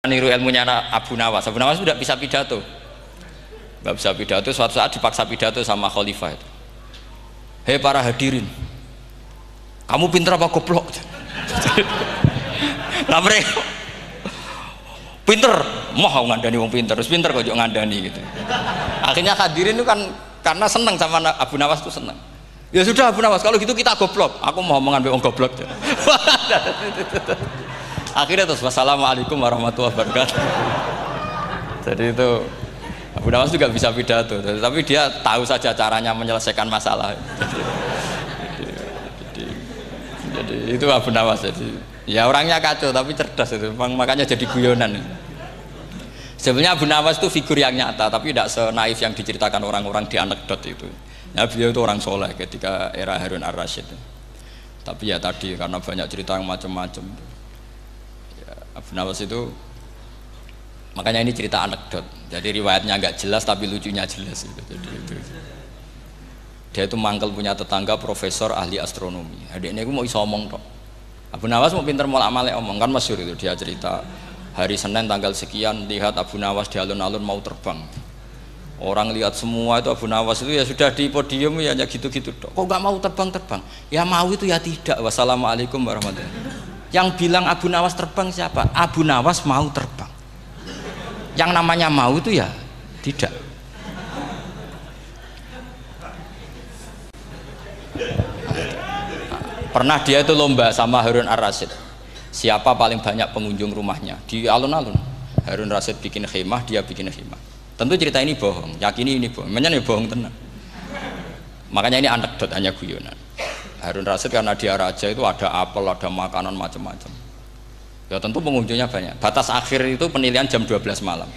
niru ilmunya Abu Nawas. Abu Nawas tidak bisa pidato, nggak bisa pidato. Suatu saat dipaksa pidato sama khalifah itu. Hei para hadirin, kamu pinter apa goblok? Lah mereka pinter, mau ngandani wong pinter, terus pinter kok ngandani gitu. Akhirnya hadirin itu kan karena seneng sama Abu Nawas itu seneng. Ya sudah Abu Nawas, kalau gitu kita goblok. Aku mau mengambil wong goblok. Akhirnya terus wassalamualaikum warahmatullahi wabarakatuh. Jadi itu Abu Nawas juga bisa pidato, tapi dia tahu saja caranya menyelesaikan masalah. Jadi itu Abu Nawas. Jadi ya orangnya kacau tapi cerdas itu, makanya jadi guyonan. Sebenarnya Abu Nawas itu figur yang nyata, tapi tidak senaif yang diceritakan orang-orang di anekdot itu. Ya, beliau itu orang soleh ketika era Harun ar-Rasyid. Tapi ya tadi karena banyak cerita yang macam-macam. Ya, Abu Nawas itu, makanya ini cerita anekdot. Jadi riwayatnya agak jelas tapi lucunya jelas. Jadi itu. Dia itu mangkel punya tetangga profesor ahli astronomi. Adiknya itu mau iso omong tok. Abu Nawas mau pinter molak-malik omong, kan masyhur itu dia cerita hari Senin tanggal sekian lihat Abu Nawas di alun-alun mau terbang. Orang lihat semua itu Abu Nawas itu ya sudah di podium ya hanya gitu-gitu. Kok nggak mau terbang-terbang? Ya mau itu ya tidak. Wassalamualaikum warahmatullahi wabarakatuh. Yang bilang Abu Nawas terbang siapa? Abu Nawas mau terbang. Yang namanya mau itu ya tidak. Pernah dia itu lomba sama Harun ar-Rasyid. Siapa paling banyak pengunjung rumahnya di alun-alun? Harun ar-Rasyid bikin khemah, dia bikin khemah. Tentu cerita ini bohong, yakini ini bohong, makanya ini bohong tenang. Makanya ini anekdot, hanya guyonan. Harun ar-Rasyid karena dia raja itu ada apel, ada makanan macam-macam. Ya tentu pengunjungnya banyak. Batas akhir itu penilaian jam 12 malam.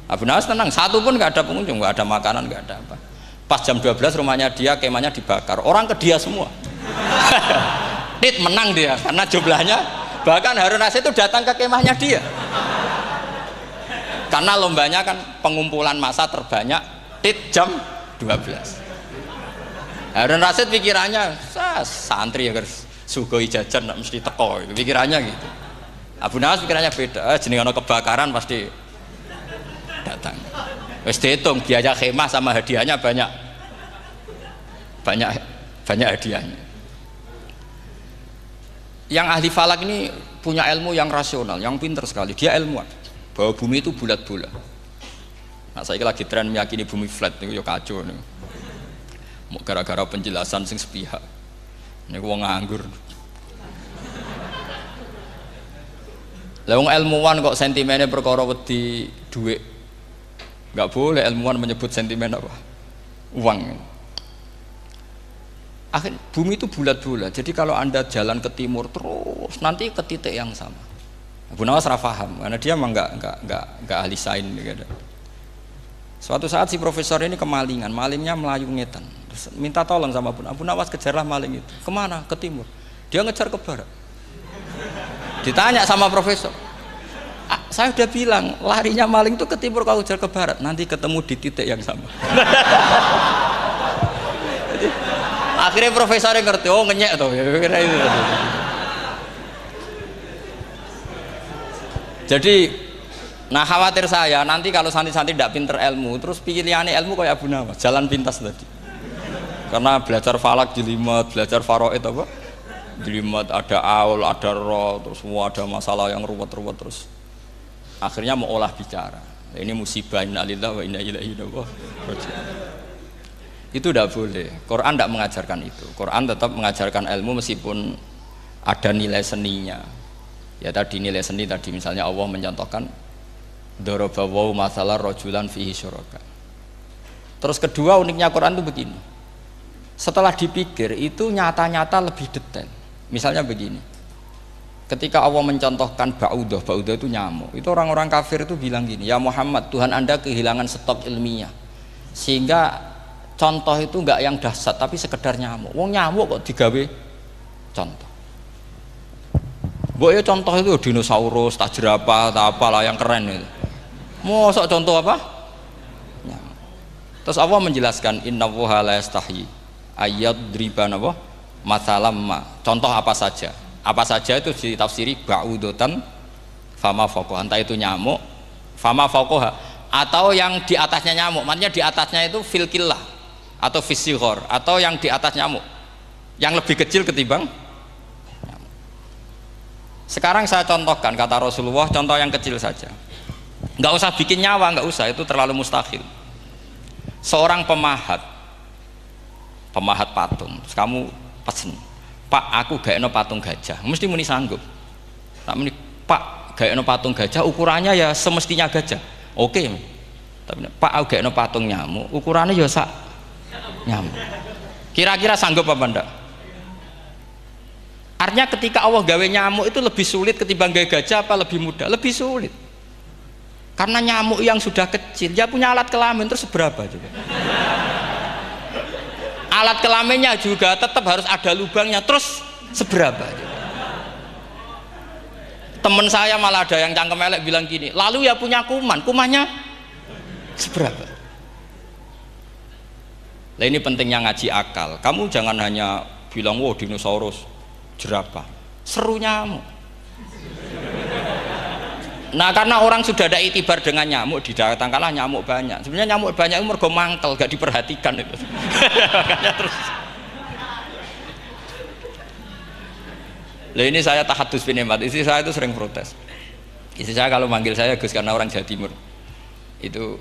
Abu Nawas tenang, satu pun nggak ada pengunjung, nggak ada makanan, nggak ada apa. Pas jam 12 rumahnya dia, kemahnya dibakar. Orang ke dia semua. Tit menang dia karena jumlahnya. Bahkan Harun ar-Rasyid itu datang ke kemahnya dia. Karena lombanya kan pengumpulan massa terbanyak tit jam 12. Harun ar-Rasyid pikirannya santri ya guys, sugoi jajan nggak mesti teko, pikirannya gitu. Abu Nawas pikirannya beda, jenenge ana kebakaran pasti datang. Wis dihitung biaya khemah sama hadiahnya banyak hadiahnya. Yang ahli falak ini punya ilmu yang rasional, yang pinter sekali. Dia ilmuwan bahwa bumi itu bulat-bulat. Nah, saya lagi tren meyakini bumi flat nih, yo kacau nih. Mau gara-gara penjelasan sing sepihak. Ini wong nganggur. Lah wong ilmuwan kok sentimennya perkara wedi duit. Enggak boleh ilmuwan menyebut sentimen apa? Uang. Akhir bumi itu bulat-bulat. Jadi kalau Anda jalan ke timur terus nanti ke titik yang sama. Abu Nawas ora paham karena dia memang enggak ahli sains gitu. Suatu saat si profesor ini kemalingan, malingnya melayu ngetan. Terus minta tolong sama Abu Nawas, kejarlah maling itu. Kemana? Ke timur. Dia ngejar ke barat. Ditanya sama profesor, saya udah bilang larinya maling itu ke timur, kalau kejar ke barat nanti ketemu di titik yang sama. Jadi, akhirnya profesornya ngerti, oh ngenyek tuh. Kira itu. Jadi, nah khawatir saya nanti kalau santri-santri tidak pinter ilmu, terus pilihannya ilmu kayak Abu Nawas, jalan pintas tadi. Karena belajar falak jelimet, belajar faraid apa? Jelimet, ada aul, ada roh, terus semua ada masalah yang ruwet-ruwet terus. Akhirnya mau olah bicara. Ini musibah inna lillahi wa inna ilaihi raji'un. Itu tidak boleh. Quran tidak mengajarkan itu. Quran tetap mengajarkan ilmu meskipun ada nilai seninya. Ya tadi nilai seni tadi misalnya Allah mencontohkan daraba wa masalah rajulan fihi syuraka. Terus kedua uniknya Quran itu begini. Setelah dipikir itu nyata-nyata lebih detail. Misalnya begini. Ketika Allah mencontohkan ba'udah itu nyamuk. Itu orang-orang kafir itu bilang gini, "Ya Muhammad, Tuhan Anda kehilangan stok ilmiah. Sehingga contoh itu enggak yang dahsyat tapi sekedar nyamuk. Wong nyamuk kok digawe contoh." Mbok ya contoh itu dinosaurus, tak jerapah, tak apalah yang keren itu. Mosok contoh apa? Nyamuk. Terus Allah menjelaskan innallaha la yastahi ayyadriba apa? Matsalam ma. Contoh apa saja? Apa saja itu ditafsiri ba'udatan fama fawqaha, entah itu nyamuk, fama fawqaha, atau yang di atasnya nyamuk, maksudnya di atasnya itu fil killah atau fisighor, atau yang di atas nyamuk, yang lebih kecil ketimbang nyamuk. Sekarang saya contohkan kata Rasulullah, contoh yang kecil saja, nggak usah bikin nyawa, nggak usah, itu terlalu mustahil. Seorang pemahat patung, terus kamu pesen, Pak, aku gaekno patung gajah, mesti muni sanggup. Tak muni, Pak, gaekno patung gajah, ukurannya ya semestinya gajah, oke. Tapi Pak, aku gaekno patung nyamuk, ukurannya ya sak nyamuk. Kira-kira sanggup apa enggak? Artinya ketika Allah gawe nyamuk itu lebih sulit ketimbang gawe gajah, apa lebih mudah? Lebih sulit. Karena nyamuk yang sudah kecil, dia punya alat kelamin, terus seberapa juga? Alat kelaminnya juga tetap harus ada lubangnya, terus seberapa? Temen saya malah ada yang cangkem elek bilang gini, lalu ya punya kumannya seberapa? Nah ini pentingnya ngaji akal. Kamu jangan hanya bilang, wow dinosaurus, jerapah, seru nyamuk. Nah karena orang sudah ada itibar dengan nyamuk, didatangkanlah nyamuk banyak. Sebenarnya nyamuk banyak itu mergo mangkel, gak diperhatikan itu. Makanya terus. Lah ini saya tahadus binemat, istri saya itu sering protes. Istri saya kalau manggil saya Gus karena orang Jawa Timur. Itu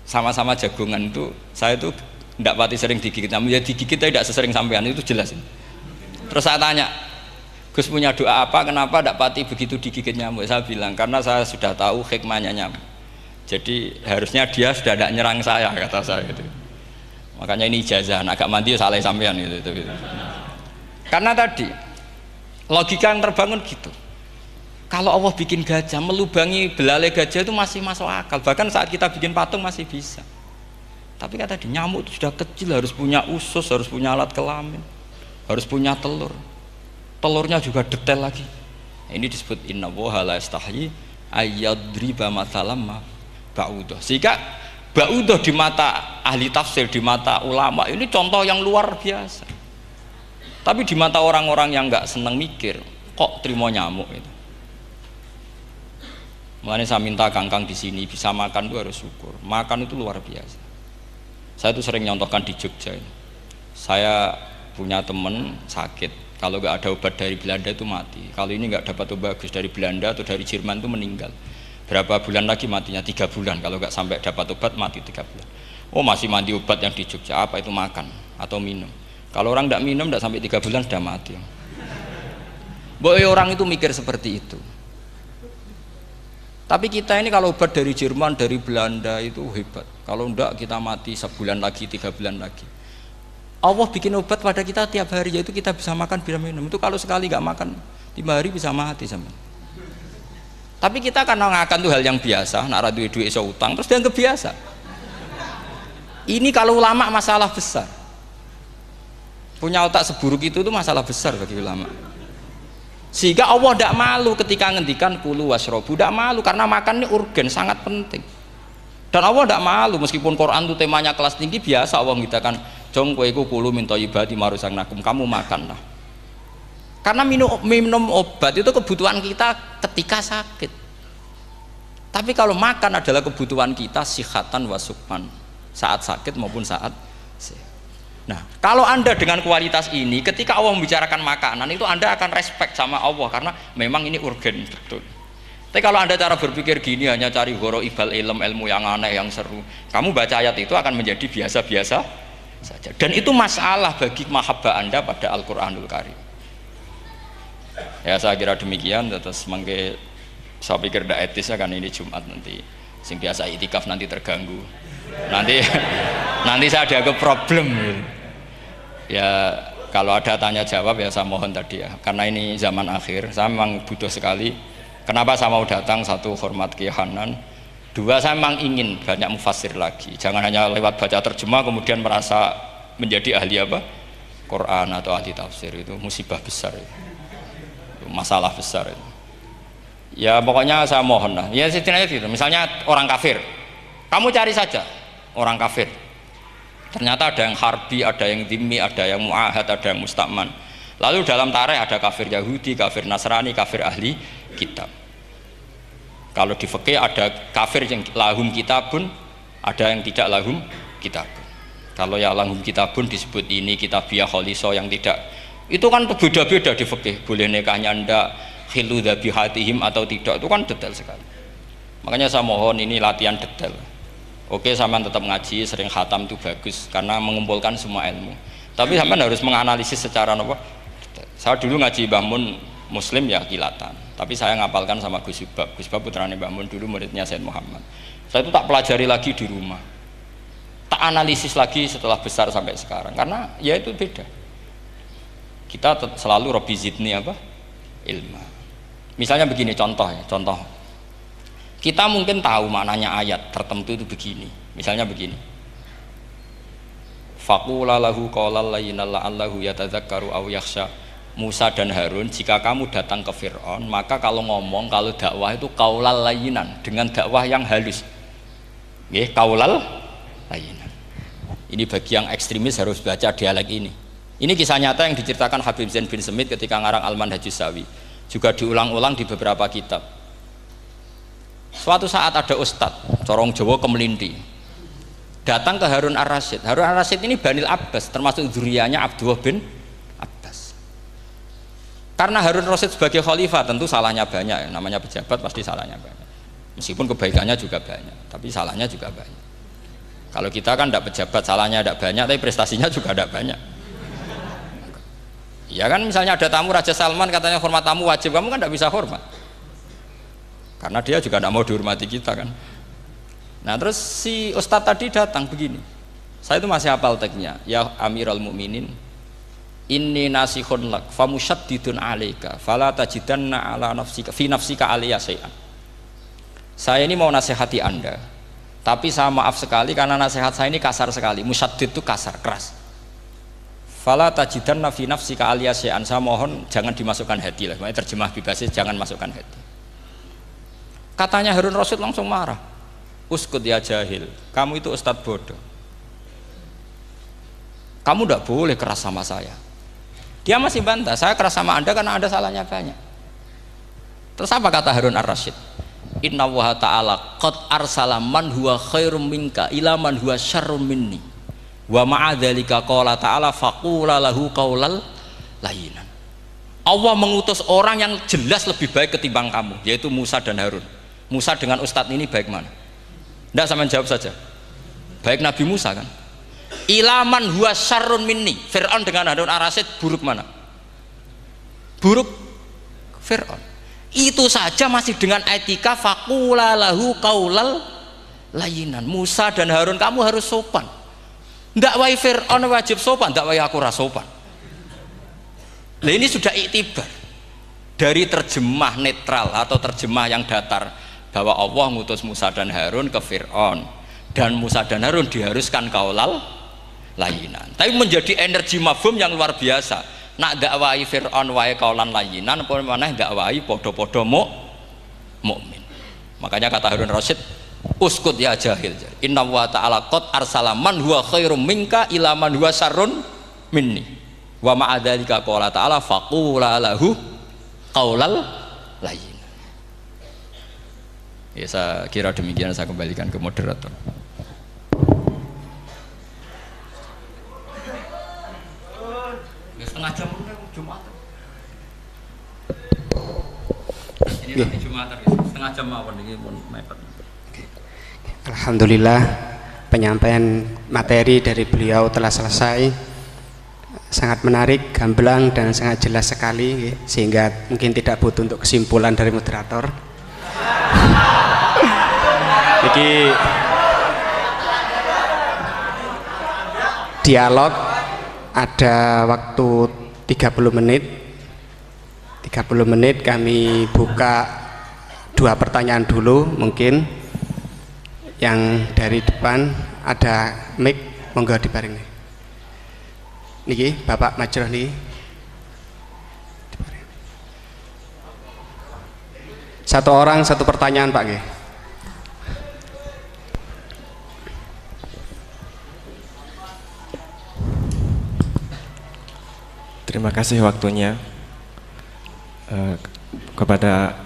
sama-sama jagongan itu, saya itu tidak pati sering digigit. Namun ya digigit tidak sesering sampean, itu jelas. Terus saya tanya, Gus punya doa apa, kenapa tidak pati begitu digigit nyamuk? Saya bilang karena saya sudah tahu hikmahnya nyamuk, jadi harusnya dia sudah tidak nyerang saya, kata saya gitu. Makanya ini ijazah, agak mandi salah sampean gitu. Karena tadi logika yang terbangun gitu, kalau Allah bikin gajah, melubangi belalai gajah itu masih masuk akal, bahkan saat kita bikin patung masih bisa. Tapi kata tadi nyamuk itu sudah kecil, harus punya usus, harus punya alat kelamin, harus punya telur, telurnya juga detail lagi. Ini disebut inna woha la istahyi ayyadriba mathalam ma ba'udah. Sehingga ba'udah di mata ahli tafsir, di mata ulama ini contoh yang luar biasa. Tapi di mata orang-orang yang nggak seneng mikir, kok terima nyamuk itu. Makanya saya minta kangkang di sini bisa makan itu harus syukur. Makan itu luar biasa. Saya itu sering nyontohkan di Jogja ini. Saya punya teman sakit, kalau nggak ada obat dari Belanda itu mati. Kalau ini nggak dapat obat bagus dari Belanda atau dari Jerman itu meninggal. Berapa bulan lagi matinya? 3 bulan. Kalau nggak sampai dapat obat mati 3 bulan. Oh masih mandi obat yang di Jogja, apa itu makan atau minum? Kalau orang nggak minum nggak sampai 3 bulan sudah mati. Boy orang itu mikir seperti itu. Tapi kita ini kalau obat dari Jerman, dari Belanda itu hebat. Kalau enggak kita mati sebulan lagi, 3 bulan lagi. Allah bikin obat pada kita tiap hari, yaitu kita bisa makan, bisa minum. Itu kalau sekali nggak makan 5 hari bisa mati sama. Tapi kita karena ngakan itu hal yang biasa, nak duit iso utang terus dianggap biasa. Ini kalau ulama masalah besar. Punya otak seburuk itu masalah besar bagi ulama. Sehingga Allah tidak malu ketika ngendikan kulu wasrobu, tidak malu karena makan ini urgen, sangat penting. Dan Allah tidak malu meskipun Quran itu temanya kelas tinggi, biasa Allah mengatakan jong kowe kulu minta ibadi marusang nakum, kamu makanlah. Karena minum obat itu kebutuhan kita ketika sakit. Tapi kalau makan adalah kebutuhan kita sihatan wasukman, saat sakit maupun saat sehat. Nah, kalau Anda dengan kualitas ini, ketika Allah membicarakan makanan itu Anda akan respect sama Allah karena memang ini urgen betul. Tapi kalau Anda cara berpikir gini, hanya cari goro ibal ilmu yang aneh, yang seru, kamu baca ayat itu akan menjadi biasa-biasa saja. Dan itu masalah bagi mahabbah Anda pada Al-Quranul Karim. Ya saya kira demikian. Terus mangke saya pikir tidak etis ya, kan ini Jumat nanti sing biasa itikaf nanti terganggu. Nanti saya ada problem gitu. Ya kalau ada tanya jawab ya saya mohon tadi ya, karena ini zaman akhir saya memang butuh sekali. Kenapa saya mau datang? Satu, hormat Kiai Hanan. Dua, saya memang ingin banyak mufassir lagi, jangan hanya lewat baca terjemah kemudian merasa menjadi ahli apa Quran atau ahli tafsir. Itu musibah besar itu masalah besar itu. Ya pokoknya saya mohon lah ya, setidaknya gitu. Misalnya orang kafir, kamu cari saja orang kafir, ternyata ada yang harbi, ada yang dhimmi, ada yang mu'ahad, ada yang mustakman. Lalu dalam tarikh ada kafir Yahudi, kafir Nasrani, kafir ahli kitab. Kalau di fikih ada kafir yang lahum kitabun, ada yang tidak lahum kitabun. Kalau yang lahum kitabun disebut ini kitabiah kholiso, yang tidak itu kan beda-beda di fikih. Boleh nikahnya ndak, khilu dzabihatihim atau tidak, itu kan detail sekali. Makanya saya mohon ini latihan detail. Oke, sampean tetap ngaji, sering khatam itu bagus karena mengumpulkan semua ilmu. Tapi sampean harus menganalisis secara apa? Saya dulu ngaji Mbah Mun Muslim ya kilatan. Tapi saya ngapalkan sama Gus Subab. Gus Subab putrane Mbah Mun dulu muridnya Said Muhammad. Saya itu tak pelajari lagi di rumah. Tak analisis lagi setelah besar sampai sekarang. Karena ya itu beda. Kita selalu Rabbi zidni apa? Ilmu. Misalnya begini contoh ya, contoh. Kita mungkin tahu maknanya ayat tertentu itu begini. Misalnya begini. Faqula lahu qaulal layyinal la'allahu yatadzakkaru aw yakhsha. Musa dan Harun, jika kamu datang ke Fir'aun, maka kalau ngomong, kalau dakwah itu qaulal layyinan, dengan dakwah yang halus. Nggih, qaulal layyinan. Ini bagi yang ekstremis harus baca dialek ini. Ini kisah nyata yang diceritakan Habib Zain bin Semit ketika ngarang Al-Manhajus Sawi. Juga diulang-ulang di beberapa kitab. Suatu saat ada ustadz, corong Jawa Kemelinti, datang ke Harun Ar-Rasyid. Harun Ar-Rasyid ini Banil Abbas, termasuk zuriyahnya Abdullah bin Abbas. Karena Harun Ar-Rasyid sebagai khalifah tentu salahnya banyak, namanya pejabat pasti salahnya banyak. Meskipun kebaikannya juga banyak, tapi salahnya juga banyak. Kalau kita kan tidak pejabat, salahnya tidak banyak, tapi prestasinya juga tidak banyak. Ya kan, misalnya ada tamu Raja Salman, katanya hormat tamu wajib, kamu kan tidak bisa hormat. Karena dia juga tidak mau dihormati kita kan. Nah terus si ustadz tadi datang begini, saya itu masih hafal teksnya. Ya Amirul Mukminin, inni nasihun lak famusyaddidun alaika fala tajidanna ala nafsika fi nafsika aliyya syai'an. Saya ini mau nasihati Anda, tapi saya maaf sekali karena nasihat saya ini kasar sekali. Musyaddid itu kasar, keras. Fala tajidanna fi nafsika aliyya syai'an. Saya mohon jangan dimasukkan hati lah. Makanya terjemah bebasnya jangan masukkan hati. Katanya Harun Rasyid langsung marah. Uskut ya jahil, kamu itu ustadz bodoh. Kamu tidak boleh keras sama saya. Dia masih bantah, saya keras sama Anda karena Anda salahnya banyak. Terus apa kata Harun Ar-Rasyid? Inna wa ta'ala qad arsala man huwa khairum minka ila man huwa syarrum minni. Wa ma'adzalika qala ta'ala faqula lahu qaulal layyinan. Allah mengutus orang yang jelas lebih baik ketimbang kamu, yaitu Musa dan Harun. Musa dengan ustadz ini baik mana? Tidak, sama jawab saja. Baik Nabi Musa kan? Ilaman huwa syarrun minni. Fir'aun dengan Harun Ar-Rasyid buruk mana? Buruk Fir'aun. Itu saja masih dengan etika faqula lahu qaulal layyinan. Musa dan Harun kamu harus sopan. Tidak wae Fir'aun wajib sopan, tidak wae aku rasopan. Nah ini sudah iktibar dari terjemah netral atau terjemah yang datar, bahwa Allah ngutus Musa dan Harun ke Fir'aun, dan Musa dan Harun diharuskan qaulal layyinan. Tapi menjadi energi mafhum yang luar biasa. Nak dakwai Fir'aun wae qaulan layyinan, apa maneh dakwai podo-podo mukmin. Makanya kata Harun Rasyid, uskut ya jahil. Inna wa ta'ala qad arsala man huwa khairum minka ila man huwa syarrun minni. Wa ma'adzalika qala ta'ala faqula lahu qaulal layyinan. Ya, saya kira demikian, saya kembalikan ke moderator. Setengah jam Jumatan. Ini nanti Jumatan, setengah jam mawon ini pun mepet. Alhamdulillah, penyampaian materi dari beliau telah selesai. Sangat menarik, gamblang dan sangat jelas sekali, sehingga mungkin tidak butuh untuk kesimpulan dari moderator. Jadi dialog ada waktu 30 menit. 30 menit kami buka 2 pertanyaan dulu, mungkin yang dari depan ada mic, monggo diparingi. Niki Bapak Majroh niki. Satu orang satu pertanyaan Pak nggih. Terima kasih waktunya kepada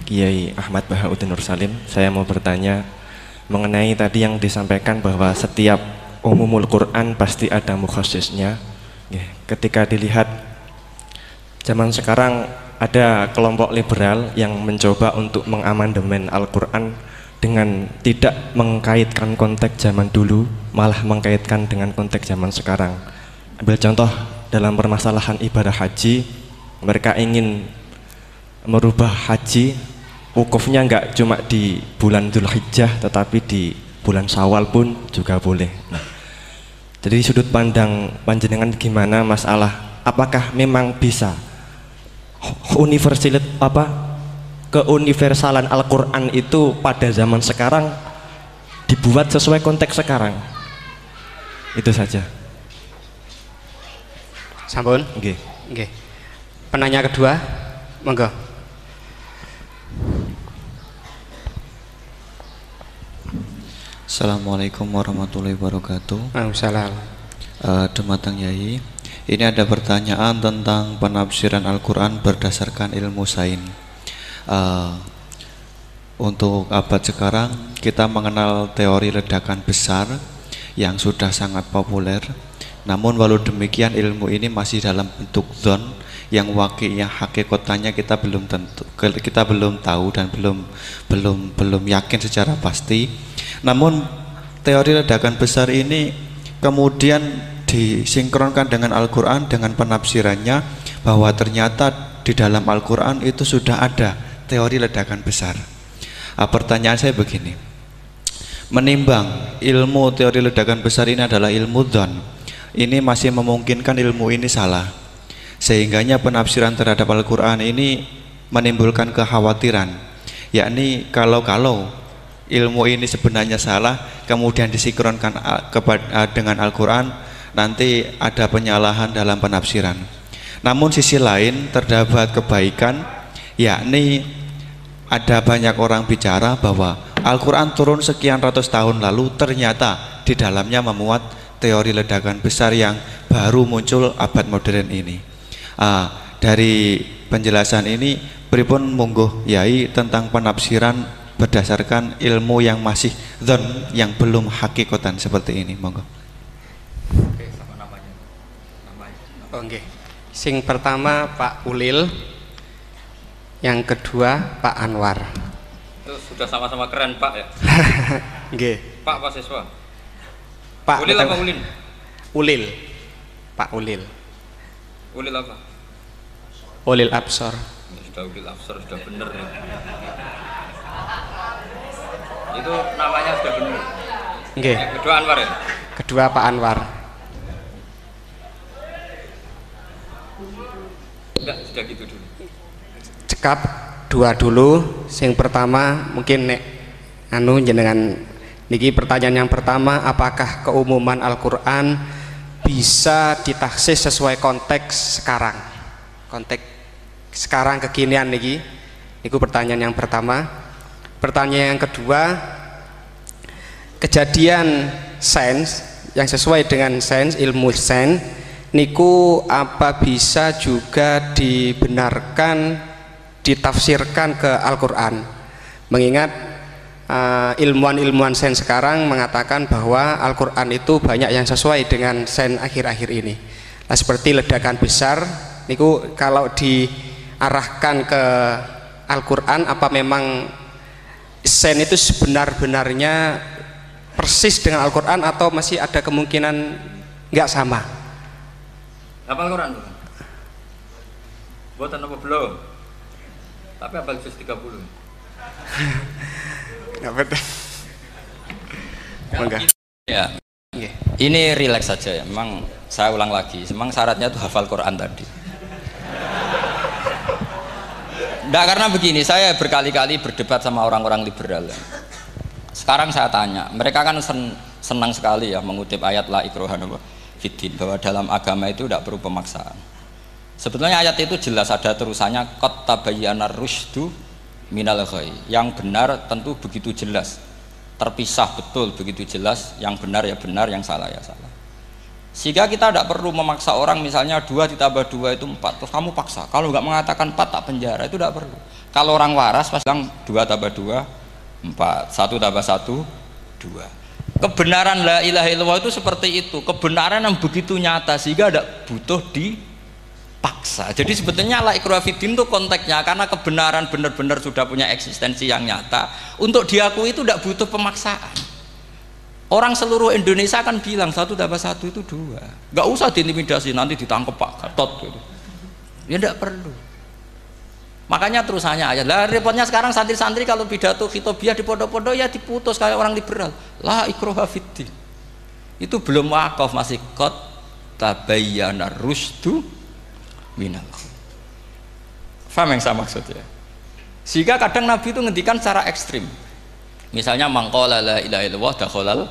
Kiai Ahmad Bahauddin Nur Salim. Saya mau bertanya mengenai tadi yang disampaikan bahwa setiap umumul Quran pasti ada mukhasisnya. Ketika dilihat zaman sekarang ada kelompok liberal yang mencoba untuk mengamandemen Al-Quran dengan tidak mengkaitkan konteks zaman dulu, malah mengkaitkan dengan konteks zaman sekarang. Ambil contoh dalam permasalahan ibadah haji, mereka ingin merubah haji wukufnya nggak cuma di bulan Dzulhijjah tetapi di bulan Syawal pun juga boleh. Nah, jadi sudut pandang panjenengan gimana masalah apakah memang bisa keuniversalan Al-Quran itu pada zaman sekarang dibuat sesuai konteks sekarang? Itu saja. Sampun? Oke. Oke. Penanya kedua, monggo. Assalamualaikum warahmatullahi wabarakatuh. Waalaikumsalam. Dumateng Yai, ini ada pertanyaan tentang penafsiran Al-Quran berdasarkan ilmu sains. Untuk abad sekarang kita mengenal teori ledakan besar yang sudah sangat populer. Namun walau demikian ilmu ini masih dalam bentuk zon yang wakilnya hakikatnya kita belum tahu dan belum yakin secara pasti. Namun teori ledakan besar ini kemudian disinkronkan dengan Al-Quran dengan penafsirannya bahwa ternyata di dalam Al-Quran itu sudah ada teori ledakan besar. Pertanyaan saya begini, menimbang ilmu teori ledakan besar ini adalah ilmu dzon, ini masih memungkinkan ilmu ini salah, sehingganya penafsiran terhadap Al-Quran ini menimbulkan kekhawatiran, yakni kalau ilmu ini sebenarnya salah kemudian disinkronkan dengan Al-Quran, nanti ada penyalahan dalam penafsiran. Namun sisi lain terdapat kebaikan, yakni ada banyak orang bicara bahwa Al-Quran turun sekian ratus tahun lalu ternyata di dalamnya memuat teori ledakan besar yang baru muncul abad modern ini. Dari penjelasan ini pripun monggo Yai tentang penafsiran berdasarkan ilmu yang masih dzon yang belum hakikatan seperti ini, monggo. Oke, sama namanya. Oke. Sing pertama Pak Ulil, yang kedua Pak Anwar. Itu sudah sama-sama keren Pak ya. Nggih. Pak siswa. Pak Ulil apa Ulin? Ulil. Pak Ulil. Ulil apa? Ulil Absor. Sudah Ulil Absor sudah bener ya. Itu namanya sudah benar. Nggih. Yang kedua Anwar ya? Kedua Pak Anwar. Enggak, sudah gitu dulu. Cekap dua dulu. Sing pertama mungkin nek jenengan niki pertanyaan yang pertama, apakah keumuman Al-Qur'an bisa ditaksis sesuai konteks sekarang? Konteks sekarang kekinian niki. Niku pertanyaan yang pertama. Pertanyaan yang kedua, kejadian sains yang sesuai dengan sains, ilmu sains niku apa bisa juga dibenarkan ditafsirkan ke Al-Quran, mengingat ilmuwan-ilmuwan sains sekarang mengatakan bahwa Al-Quran itu banyak yang sesuai dengan sains akhir-akhir ini. Nah, seperti ledakan besar niku kalau diarahkan ke Al-Quran, apa memang sains itu sebenar-benarnya persis dengan Al-Quran atau masih ada kemungkinan nggak sama? Hafal Quran tuh? Buatan apa belum? Tapi hafal juz 30. Nggak betul. Enggak. Ya. Ini rileks saja ya. Memang saya ulang lagi. Memang syaratnya tuh hafal Quran tadi. Enggak, karena begini, saya berkali-kali berdebat sama orang-orang liberal. Sekarang saya tanya, mereka kan senang sekali ya mengutip ayat la ikraha fiddin, bahwa dalam agama itu tidak perlu pemaksaan. Sebetulnya ayat itu jelas ada terusannya qad tabayyana rusydu minal ghayy. Yang benar tentu begitu jelas, terpisah betul begitu jelas, yang benar ya benar, yang salah ya salah. Sehingga kita tidak perlu memaksa orang, misalnya 2 ditambah 2 itu 4, terus kamu paksa. Kalau nggak mengatakan 4 tak penjara, itu tidak perlu. Kalau orang waras pasti bilang 2 tambah 2 4, 1 tambah 1 2. Kebenaran la ilaha illallah itu seperti itu, kebenaran yang begitu nyata sehingga tidak butuh dipaksa. Jadi sebetulnya la ikraha fiddin itu konteksnya karena kebenaran benar-benar sudah punya eksistensi yang nyata, untuk diakui itu tidak butuh pemaksaan. Orang seluruh Indonesia akan bilang 1 tambah 1 itu 2, nggak usah diintimidasi nanti ditangkap Pak Gatot gitu. Ya tidak perlu. Makanya terusannya aja lah, repotnya sekarang santri-santri kalau pidato khitobiah di pondok-pondok ya diputus kayak orang liberal, la ikraha fiddin. Itu belum wakaf, masih qad tabayyana rusdu minal ghayy. Paham yang saya maksud ya? Sehingga kadang Nabi itu ngendikan secara ekstrim. Misalnya mangqala la ilaha illallah dakhalal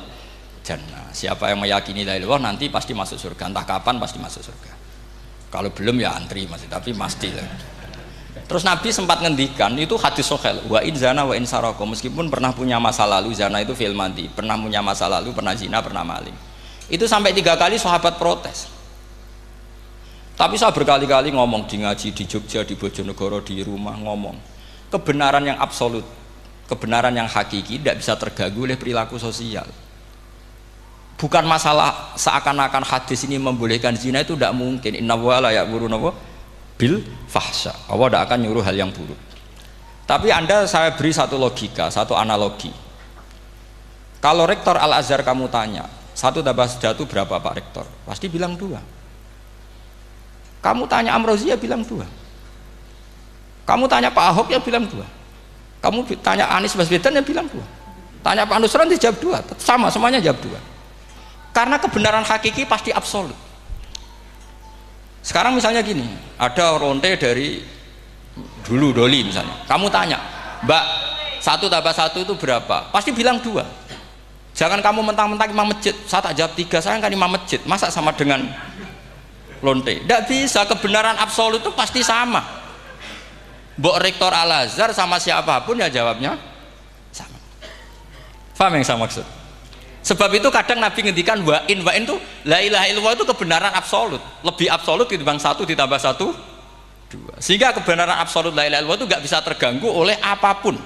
jannah. Siapa yang meyakini la ilaha illallah nanti pasti masuk surga. Entah kapan pasti masuk surga. Kalau belum ya antri masih, tapi pasti lah. Terus Nabi sempat ngendikan, itu hadis sahih, wa in zana wa in saraka, meskipun pernah punya masa lalu, zina itu fi'il madhi, pernah punya masa lalu, pernah zina, pernah maling. Itu sampai 3 kali sahabat protes. Tapi saya berkali-kali ngomong di ngaji di Jogja, di Bojonegoro, di rumah ngomong, kebenaran yang absolut, kebenaran yang hakiki tidak bisa terganggu oleh perilaku sosial. Bukan masalah seakan-akan hadis ini membolehkan zina, itu tidak mungkin. Inna wa la ya'muru bil fahsya, Allah tidak akan nyuruh hal yang buruk. Tapi saya beri satu logika, satu analogi. Kalau rektor Al-Azhar kamu tanya 1 tambah 1 berapa Pak Rektor, pasti bilang 2. Kamu tanya Amrozi ya bilang 2. Kamu tanya Pak Ahok ya bilang 2. Kamu tanya Anies Baswedan ya bilang 2. Tanya Pak Nusron dia jawab 2. Sama, semuanya jawab 2. Karena kebenaran hakiki pasti absolut. Sekarang misalnya gini, ada ronte dari dulu Doli misalnya. Kamu tanya, Mbak, 1 tambah 1 itu berapa? Pasti bilang 2. Jangan kamu mentang-mentang imam masjid. Saya tak jawab 3, saya kan imam masjid. Masa sama dengan lonte? Tidak bisa, kebenaran absolut itu pasti sama. Mbok rektor Al-Azhar sama siapapun ya jawabnya sama. Paham yang saya maksud? Sebab itu kadang Nabi ngendikan wa in itu la ilaha illallah itu kebenaran absolut, lebih absolut ketimbang 1 ditambah 1 2. Sehingga kebenaran absolut la ilaha illallah itu nggak bisa terganggu oleh apapun.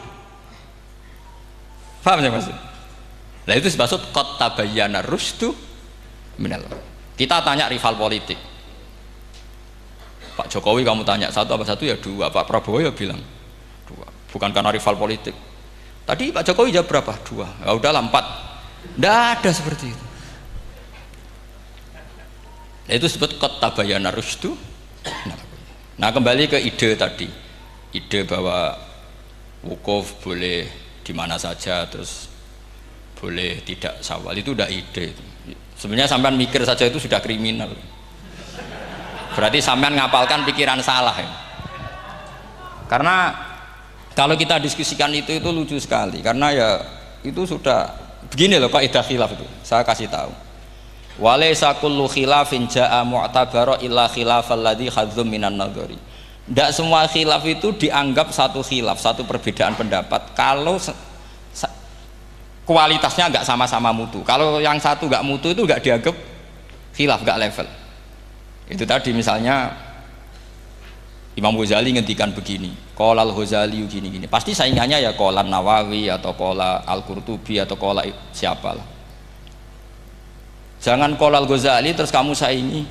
Paham yang maksud? Nah itu dimaksud qad tabayyana rusdu minal ghayy. Kita tanya rival politik, Pak Jokowi kamu tanya 1 tambah 1 ya 2, Pak Prabowo ya bilang 2, bukan karena rival politik. Tadi Pak Jokowi jawab berapa? 2, ya udahlah 4. Tidak ada seperti itu. Itu disebut qad tabayyana rusdu. Nah kembali ke ide tadi, ide bahwa wukuf boleh di mana saja, terus boleh tidak syawal, itu udah ide. Sebenarnya sampean mikir saja itu sudah kriminal. Berarti sampean ngapalkan pikiran salah ya. Karena kalau kita diskusikan itu lucu sekali, karena ya itu sudah begini loh kaidah khilaf itu. Saya kasih tahu. Walaysa kullu khilafin jaa mu'tabara illa khilafal ladzi hadzum minan nadhari. Tidak semua khilaf itu dianggap satu khilaf, satu perbedaan pendapat kalau kualitasnya nggak sama-sama mutu. Kalau yang satu nggak mutu itu nggak dianggap khilaf, nggak level. Itu tadi misalnya Imam Ghazali ngendikan begini, qala al-Ghazali gini-gini. Pasti saingannya ya qala Nawawi atau qala Al-Qurtubi atau qala siapalah. Jangan qala al-Ghazali terus kamu saingi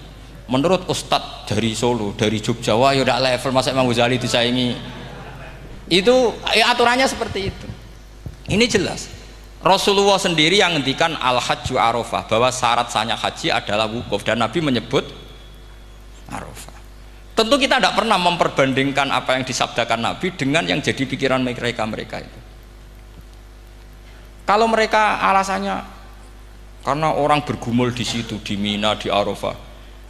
menurut ustadz dari Solo, dari Jogja, wah ya udah level, masa Imam Ghazali disaingi. Itu ya, aturannya seperti itu. Ini jelas. Rasulullah sendiri yang ngendikan al-hajju arafah, bahwa syarat sahnya haji adalah wukuf, dan Nabi menyebut arafah. Tentu kita tidak pernah memperbandingkan apa yang disabdakan Nabi dengan yang jadi pikiran mereka itu. Kalau mereka alasannya karena orang bergumul di situ, di Mina, di Arafah,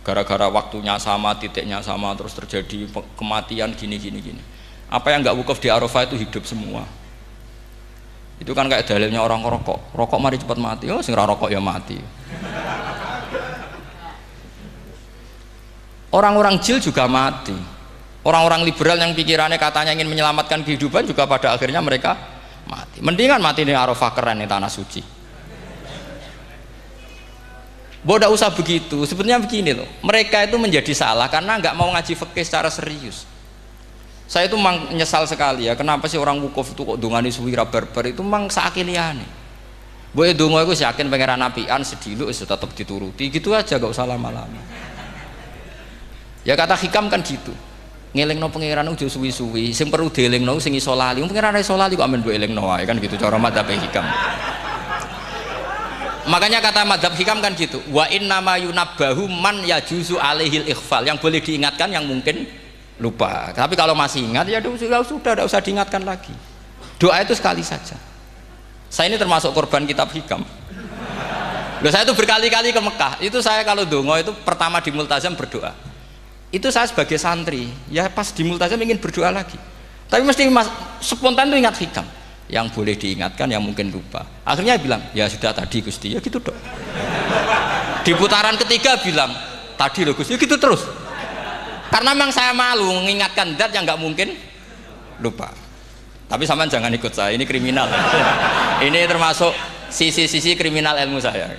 gara-gara waktunya sama, titiknya sama, terus terjadi kematian gini. Apa yang nggak wukuf di Arafah itu hidup semua. Itu kan kayak dalilnya orang rokok mari cepat mati. Oh, sing ora rokok ya mati. Orang-orang jil juga mati. Orang-orang liberal yang pikirannya katanya ingin menyelamatkan kehidupan juga pada akhirnya mereka mati. Mendingan mati di Arafah, keren di tanah suci. Tidak usah begitu. Sebetulnya begini loh, mereka itu menjadi salah karena nggak mau ngaji fikih secara serius. Saya itu menyesal sekali ya, kenapa sih orang wukuf itu kok dungani suwira barbar itu memang sakiliane. Boy dungo itu yakin pangeran apian sedilu tetap dituruti gitu aja, gak usah lama-lama. Ya kata hikam kan gitu. Ngelingno pangeran udah suwi-suwi, sing perlu dielingno sing iso lali. Pangeran iso lali kok amen mbok elingno wae kan gitu cara madzhab hikam. Makanya kata madzhab hikam kan gitu. Wa inna ma yunabbahu man yajuzu alaihil ikhfal. Yang boleh diingatkan yang mungkin lupa. Tapi kalau masih ingat ya sudah tidak usah diingatkan lagi. Doa itu sekali saja. Saya ini termasuk korban kitab hikam. Loh, saya itu berkali-kali ke Mekah. Itu saya kalau dongo itu pertama di Multazam berdoa. Itu saya sebagai santri, ya pas di Multazam ingin berdoa lagi. Tapi mesti spontan itu ingat hikam. Yang boleh diingatkan, yang mungkin lupa. Akhirnya bilang, ya sudah tadi Gusti, ya gitu dok. Di putaran ketiga bilang, tadi loh Gusti, ya gitu terus. Karena memang saya malu mengingatkan zat yang nggak mungkin lupa. Tapi sampean jangan ikut saya, ini kriminal. Ini termasuk sisi-sisi kriminal ilmu saya.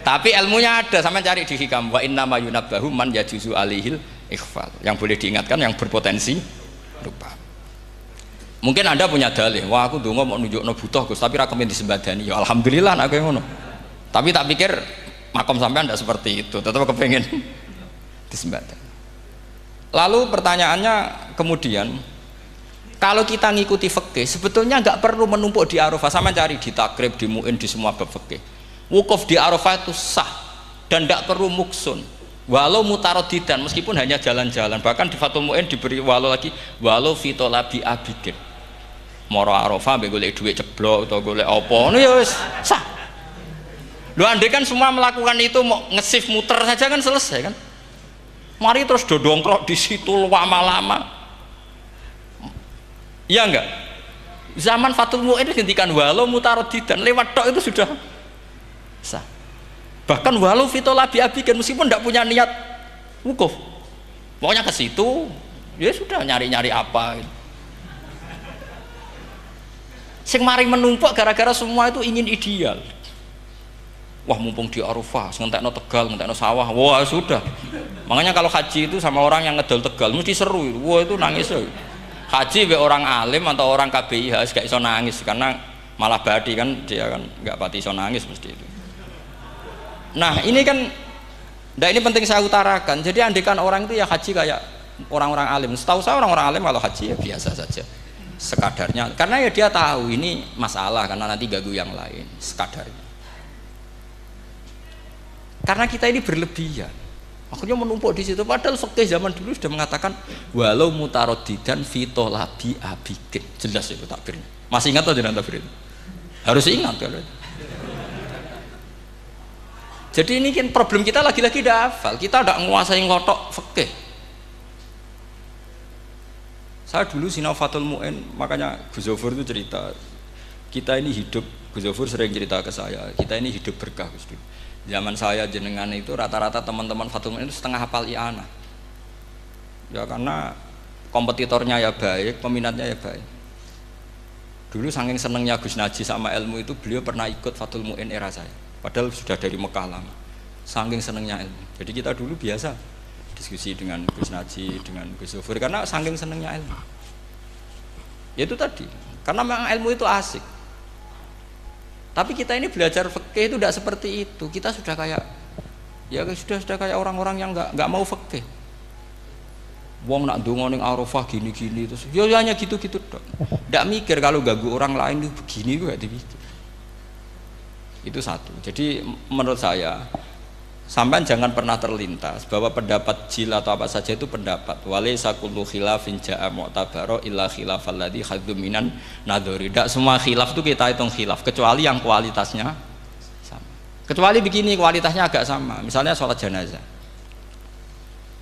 Tapi ilmunya ada, sampean cari di hikam. Wa inna ma yunabbahu man yajuzu alihil ikhfal. Yang boleh diingatkan, yang berpotensi lupa. Mungkin Anda punya dalih, wah aku dongo mau nunjukno butuh Gus, tapi rakemin disembadani. Ya alhamdulillah aku yang ngono. Tapi tak pikir makom sampean tidak seperti itu, tetap kepengen disembadani. Lalu pertanyaannya kemudian, kalau kita ngikuti fikih sebetulnya nggak perlu menumpuk di Arafah. Sama cari di takrib, di mu'in, di semua bab fikih. Wukuf di Arafah itu sah dan tidak perlu muksun. Walau mutarodidan, meskipun hanya jalan-jalan. Bahkan di Fathul Mu'in diberi walau lagi, walau fitolabi abidin. Moro Arafah mbek golek duit ceblok atau golek apa, ini ya wis sah. Lu andai kan semua melakukan itu mau ngesif muter saja kan selesai kan. Mari terus dodongkrok di situ lama-lama. Iya enggak? Zaman Fathul Mu'in dihentikan walau mutarodidan, lewat tok itu sudah sah. Bahkan walau fitolabi abikan, meskipun tidak punya niat wukuf, pokoknya ke situ ya sudah nyari-nyari apa gitu. Sing mari menumpuk gara-gara semua itu ingin ideal. Wah mumpung di Arafah, ngentekno Tegal, ngentekno sawah, wah sudah. Makanya kalau haji itu sama orang yang ngedol Tegal mesti seru itu. Wah itu nangis ya. Haji be orang alim atau orang KBIH gak iso nangis karena malah badi kan, dia kan nggak pati iso nangis mesti itu. Nah ini kan, nah ini penting saya utarakan. Jadi andikan orang itu ya haji kayak orang-orang alim. Setahu saya orang-orang alim kalau haji ya biasa saja, sekadarnya. Karena ya dia tahu ini masalah karena nanti ganggu yang lain, sekadarnya. Karena kita ini berlebihan. Akhirnya menumpuk di situ. Padahal fikih zaman dulu sudah mengatakan walau mutarodidan fitolabi abikin. Jelas itu takbirnya. Masih ingat atau tidak takbir itu? Harus ingat kalau. Jadi ini kan problem kita lagi-lagi tidak hafal. Kita tidak menguasai ngotok fikih. Saya dulu sinau Fathul Mu'in, makanya Gus Zofur itu cerita. Kita ini hidup, Gus Zofur sering cerita ke saya. Kita ini hidup berkah Gus. Zaman saya jenengan itu rata-rata teman-teman Fathul Mu'in itu setengah hafal i'anah. Ya karena kompetitornya ya baik, peminatnya ya baik. Dulu saking senengnya Gus Naji sama ilmu itu, beliau pernah ikut Fathul Mu'in era saya. Padahal sudah dari Mekah lama. Saking senengnya ilmu. Jadi kita dulu biasa diskusi dengan Gus Naji, dengan Gus Zofur karena saking senengnya ilmu. Ya itu tadi. Karena memang ilmu itu asik. Tapi kita ini belajar fikih itu tidak seperti itu. Kita sudah kayak, ya sudah kayak orang-orang yang nggak mau fikih. Wong nak dongo ning Arafah gini-gini terus, ya hanya gitu-gitu dok. Tidak mikir kalau ganggu orang lain itu begini itu nggak dipikir. Itu satu. Jadi menurut saya, sampai jangan pernah terlintas bahwa pendapat jil atau apa saja itu pendapat. Walaysa kullu khilafin ja'a mu'tabaro illa khilafal ladzi hadzu minan nadhari. Tidak semua khilaf itu kita hitung khilaf kecuali yang kualitasnya sama. Kecuali begini kualitasnya agak sama. Misalnya sholat jenazah.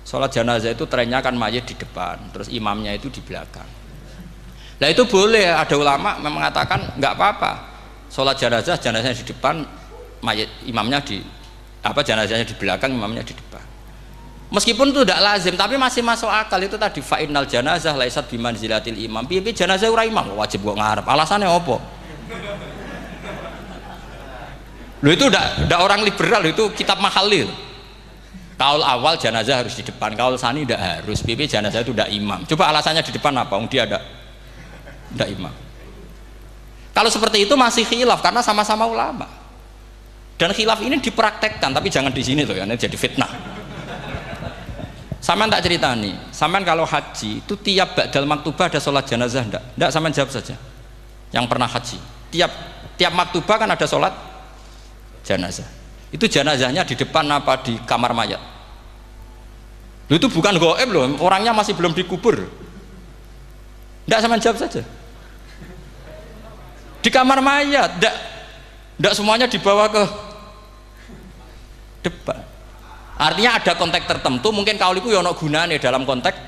Sholat jenazah itu trennya kan mayit di depan, terus imamnya itu di belakang. Nah itu boleh, ada ulama mengatakan nggak apa-apa. Sholat jenazahnya di depan, mayit imamnya di jenazahnya di belakang, imamnya di depan. Meskipun itu tidak lazim, tapi masih masuk akal. Itu tadi fa'innal janazah laisat bimanzilatil imam. Piye jenazah ora imam wajib kok ngarep. Alasannya apa? Lo itu udah orang liberal, itu kitab Mahalil. Kaul awal jenazah harus di depan, kaul sani tidak harus. PP jenazah itu tidak imam. Coba alasannya di depan apa? Dia ada tidak imam. Kalau seperti itu masih khilaf karena sama-sama ulama. Dan khilaf ini dipraktekkan, tapi jangan di sini loh ya, ini jadi fitnah. Saman tak cerita nih, saman kalau haji itu tiap ba'dal maktubah ada sholat jenazah enggak? Enggak, saman jawab saja. Yang pernah haji, tiap maktubah kan ada sholat jenazah. Itu jenazahnya di depan apa di kamar mayat? Itu bukan goib loh, orangnya masih belum dikubur. Enggak, saman jawab saja. Di kamar mayat, enggak semuanya dibawa ke depan. Artinya ada konteks tertentu, mungkin kauliku ya ono gunane dalam konteks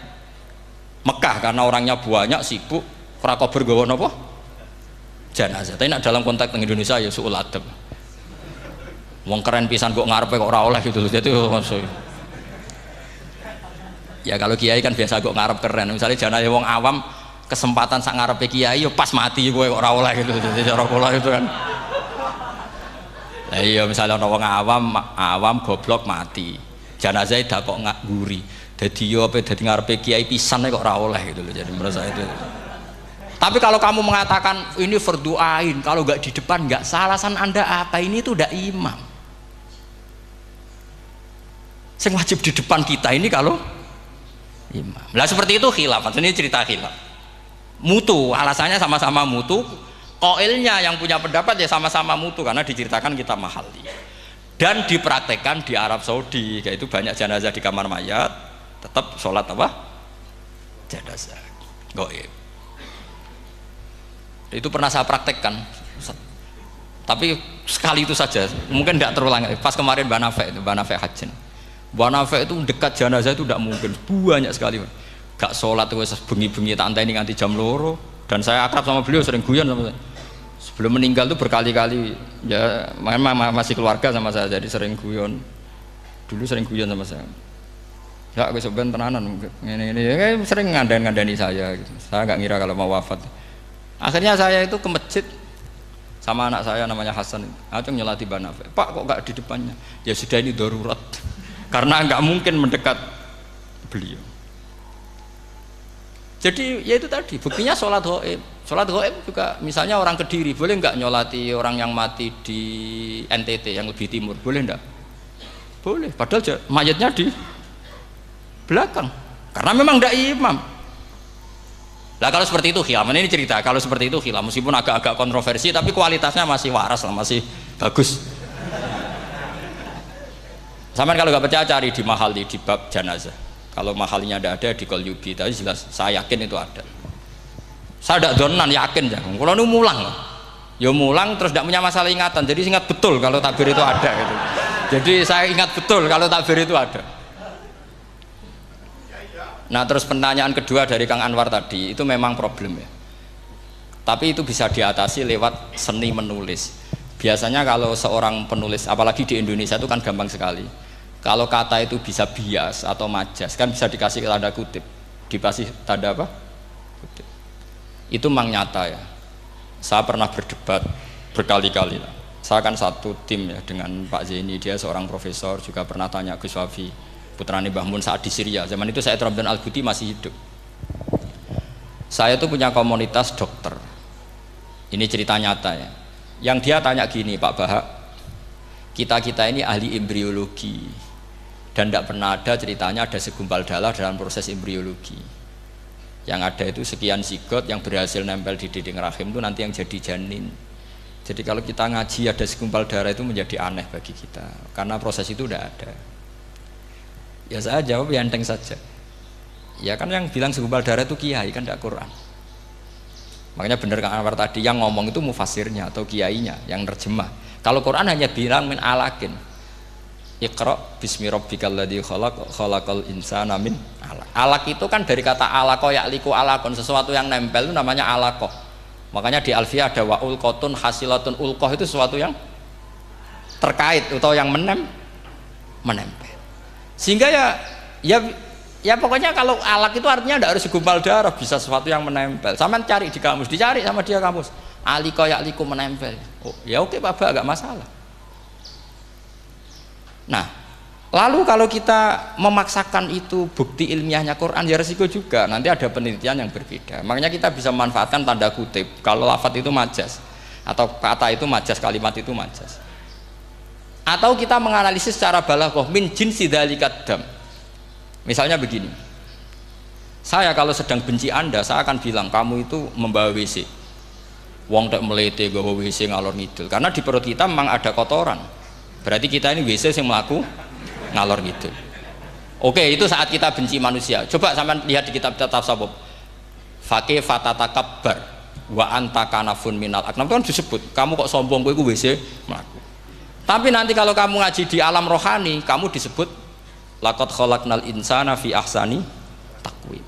Mekah karena orangnya banyak, sibuk, ora kober gawa napa? Jenazah. Tapi nak dalam konteks teng Indonesia ya suul adab. Wong keren pisan kok ngarepe kok ora oleh gitu. Jadi maksud ya kalau kiai kan biasa kok ngarep keren. Misalnya jenazah wong awam kesempatan sak ngarepe kiai yo pas mati kowe kok ora oleh gitu. Jadi cara kula itu kan. Lah iya misalnya ana wong awam goblok mati. Jenazah dak kok nguri. Dadi yo apa dadi ngarepe kiai pisan kok ora oleh gitu loh. Jadi menurut saya itu. Tapi kalau kamu mengatakan ini fardhu ain, kalau enggak di depan enggak salah, alasan Anda apa? Ini itu udah imam. Yang wajib di depan kita ini kalau imam. Lah seperti itu khilaf. Ini cerita khilaf. Mutu, alasannya sama-sama mutu. Qailnya yang punya pendapat ya sama-sama mutu karena diceritakan kita Mahalli. Dan dipraktekkan di Arab Saudi, yaitu banyak jenazah di kamar mayat, tetap sholat apa? Jenazah. Gaib. Itu pernah saya praktekkan. Tapi sekali itu saja, mungkin tidak terulang. Pas kemarin Mbak Nafe Hajin. Mbak Nafe itu dekat jenazah itu tidak mungkin, banyak sekali. Gak sholat itu bengi-bengi tak anteni nganti jam loro. Dan saya akrab sama beliau, sering guyon sama saya. Sebelum meninggal tuh berkali-kali, ya memang masih keluarga sama saya, jadi sering guyon. Dulu sering guyon sama saya. Ya aku sebenarnya tenanan, ini ya, sering ngandani saya. Gitu. Saya nggak ngira kalau mau wafat. Akhirnya saya itu ke masjid sama anak saya namanya Hasan. Acung nyelati Banafe. Pak kok nggak di depannya? Ya sudah ini darurat, karena nggak mungkin mendekat beliau. Jadi ya itu tadi buktinya sholat gaib. Sholat gaib juga misalnya orang Kediri boleh nggak nyolati orang yang mati di NTT yang lebih timur, boleh nggak? Boleh, padahal mayatnya di belakang karena memang tidak imam. Lah kalau seperti itu khilaf, ini cerita kalau seperti itu khilaf meskipun agak-agak kontroversi tapi kualitasnya masih waras lah, masih bagus. Sampai kalau nggak percaya cari di Mahalli di bab jenazah. Kalau Mahallinya tidak ada di Qalyubi, tapi jelas saya yakin itu ada. Saya tidak donan yakin jangan. Kalau nu mulang, ya mulang terus tidak punya masalah ingatan. Jadi ingat betul kalau takbir itu ada. Gitu. Jadi saya ingat betul kalau takbir itu ada. Nah terus pertanyaan kedua dari Kang Anwar tadi itu memang problem ya. Tapi itu bisa diatasi lewat seni menulis. Biasanya kalau seorang penulis, apalagi di Indonesia itu kan gampang sekali. Kalau kata itu bisa bias atau majas kan bisa dikasih tanda kutip, dikasih tanda apa? Kutip. Itu memang nyata ya. Saya pernah berdebat berkali-kali lah. Saya kan satu tim ya dengan Pak Zaini, dia seorang profesor, juga pernah tanya Gus Wafi, putrane Mbah Mun saat di Syria. Zaman itu saya Abdul Al-Buti masih hidup. Saya tuh punya komunitas dokter. Ini cerita nyata ya. Yang dia tanya gini, Pak Bahak, kita ini ahli embriologi. Dan tidak pernah ada ceritanya ada segumpal darah dalam proses embriologi. Yang ada itu sekian zigot yang berhasil nempel di dinding rahim itu nanti yang jadi janin. Jadi kalau kita ngaji ada segumpal darah itu menjadi aneh bagi kita karena proses itu tidak ada. Ya saya jawab ya enteng saja. Ya kan yang bilang segumpal darah itu kiai kan tidak Quran. Makanya benar Kang Anwar tadi yang ngomong itu mufasirnya atau kiainya yang terjemah. Kalau Quran hanya bilang min alakin. Iqra bismi rabbikal ladzi khalaq khalaqal insana min alaq. Alaq itu kan dari kata alaqa ya'liqu alaqon, sesuatu yang nempel itu namanya alaqah. Makanya di Alfiyah ada wa ulqatun hasilatun, ulqah itu sesuatu yang terkait atau yang menempel. Sehingga ya pokoknya kalau alaq itu artinya tidak harus segumpal darah, bisa sesuatu yang menempel. Sama cari di kamus, dicari sama dia kamus. Aliqa ya'liqu menempel. Oh, ya oke Pak, enggak masalah. Nah, lalu kalau kita memaksakan itu bukti ilmiahnya Quran, ya resiko juga nanti ada penelitian yang berbeda. Makanya kita bisa memanfaatkan tanda kutip kalau lafadz itu majas atau kata itu majas, kalimat itu majas. Atau kita menganalisis secara balaghah min jinsi dzalikat dam. Misalnya begini, saya kalau sedang benci Anda, saya akan bilang kamu itu membawa WC. Wong tak melete gawa WC ngalor ngidul, karena di perut kita memang ada kotoran. Berarti kita ini WC yang melaku ngalor gitu. Oke, itu saat kita benci manusia. Coba sampean lihat di kitab tasawuf. Faqih fatatakabbar wa anta kanafun minal aknam, itu kan disebut kamu kok sombong, kowe iku WC mlaku. Tapi nanti kalau kamu ngaji di alam rohani, kamu disebut laqad khalaqnal insana fi ahsani taqwim.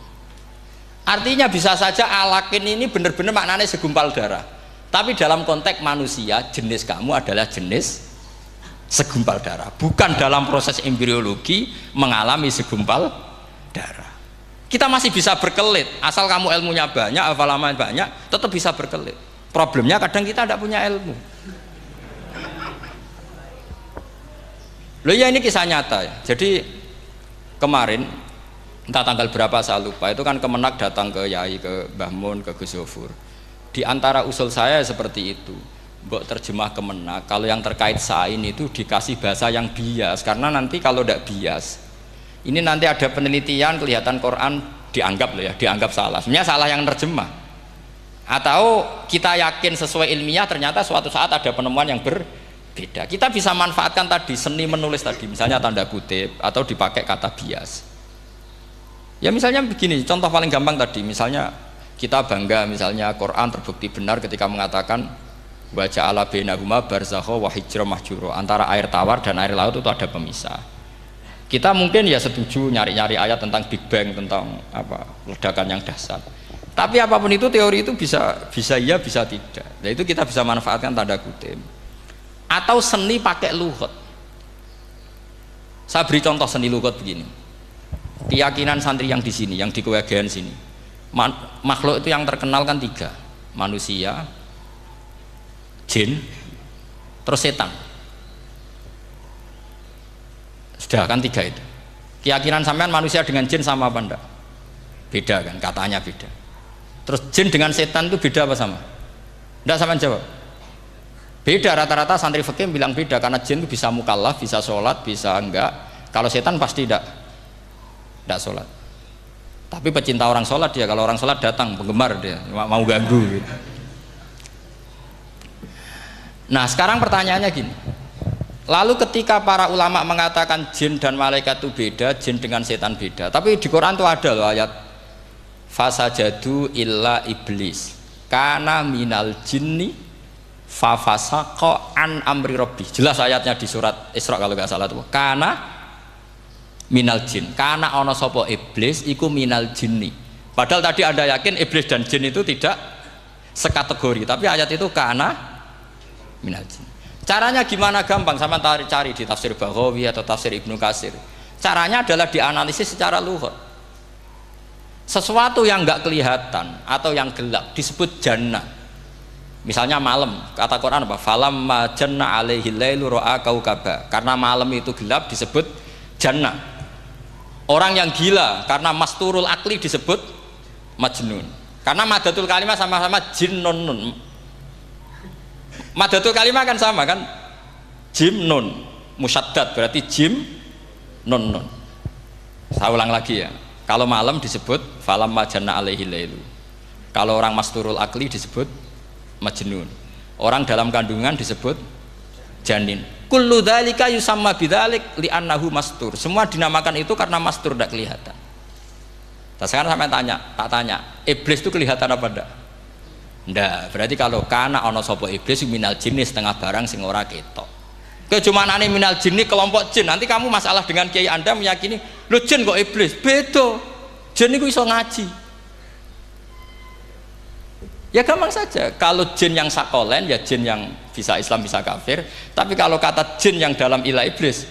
Artinya bisa saja alakin ini benar-benar maknanya segumpal darah. Tapi dalam konteks manusia, jenis kamu adalah jenis segumpal darah, bukan dalam proses embriologi mengalami segumpal darah. Kita masih bisa berkelit, asal kamu ilmunya banyak, hafalaman banyak, tetap bisa berkelit. Problemnya kadang kita tidak punya ilmu. Loh ya, ini kisah nyata ya. Jadi kemarin entah tanggal berapa saya lupa, itu kan Kemenak datang ke Yai, ke Mbah Mun, ke Gus Zofur. Di antara usul saya seperti itu, mbok terjemah Kemenak, kalau yang terkait sain itu dikasih bahasa yang bias, karena nanti kalau tidak bias, ini nanti ada penelitian kelihatan Quran dianggap loh ya, dianggap salah. Sebenarnya salah yang terjemah. Atau kita yakin sesuai ilmiah, ternyata suatu saat ada penemuan yang berbeda. Kita bisa manfaatkan tadi seni menulis tadi, misalnya tanda kutip atau dipakai kata bias. Ya misalnya begini, contoh paling gampang tadi, misalnya kita bangga misalnya Quran terbukti benar ketika mengatakan wa ja'ala bainahuma barzakha wa hijra mahjura, antara air tawar dan air laut itu ada pemisah. Kita mungkin ya setuju nyari-nyari ayat tentang Big Bang, tentang apa ledakan yang dahsyat. Tapi apapun itu teori itu bisa iya bisa tidak. Nah, itu kita bisa manfaatkan tanda kutip. Atau seni pakai lughat. Saya beri contoh seni lughat begini. Keyakinan santri yang di sini, yang di kewagian sini, makhluk itu yang terkenal kan 3, manusia, jin, terus setan. Sudah kan 3 itu. Keyakinan sampean manusia dengan jin sama apa enggak? Beda kan, katanya beda. Terus jin dengan setan itu beda apa sama? Enggak, sampean jawab. Beda, rata-rata santri fikih bilang beda, karena jin itu bisa mukallaf, bisa sholat, bisa enggak. Kalau setan pasti enggak sholat. Tapi pecinta orang sholat dia, kalau orang sholat datang, penggemar dia, mau ganggu gitu. Nah sekarang pertanyaannya gini, lalu ketika para ulama mengatakan jin dan malaikat itu beda, jin dengan setan beda, tapi di Quran itu ada loh ayat fasajadu illa iblis kana minal jinni fafasaqa an amri rabbi. Jelas ayatnya di surat Isra kalau nggak salah tuh, kana minal jin, karena ono sopo iblis iku minal jinni. Padahal tadi Anda yakin iblis dan jin itu tidak sekategori, tapi ayat itu karena minal jin. Caranya gimana? Gampang, sama cari di tafsir Baghawi atau tafsir Ibnu Katsir. Caranya adalah dianalisis secara lughat. Sesuatu yang nggak kelihatan atau yang gelap disebut jannah. Misalnya malam, kata Quran apa? Falamma janna alaihi lailu ra'a kaukaba. Karena malam itu gelap disebut jannah. Orang yang gila karena masturul akli disebut majnun. Karena madatul kalimah sama-sama jinnun. Madatul kalimah kan sama kan? Jim nun musyaddad berarti jim nun nun. Saya ulang lagi ya. Kalau malam disebut falamma janna alaihi lailu. Kalau orang masturul akli disebut majnun. Orang dalam kandungan disebut janin. Kullu dzalika yusamma bidzalik li'annahu mastur. Semua dinamakan itu karena mastur, tidak kelihatan. Nah, sekarang sampai tak tanya, iblis itu kelihatan apa enggak? Enggak. Berarti kalau kana ana sapa iblis minal jinni setengah barang sing ora ketok. Kecumanane minal jinni kelompok jin. Nanti kamu masalah dengan kiai Anda meyakini, "Lho jin kok iblis?" Beda. Jin iku iso ngaji. Ya gampang saja, kalau jin yang sakolen ya jin yang bisa Islam bisa kafir. Tapi kalau kata jin yang dalam ilah iblis,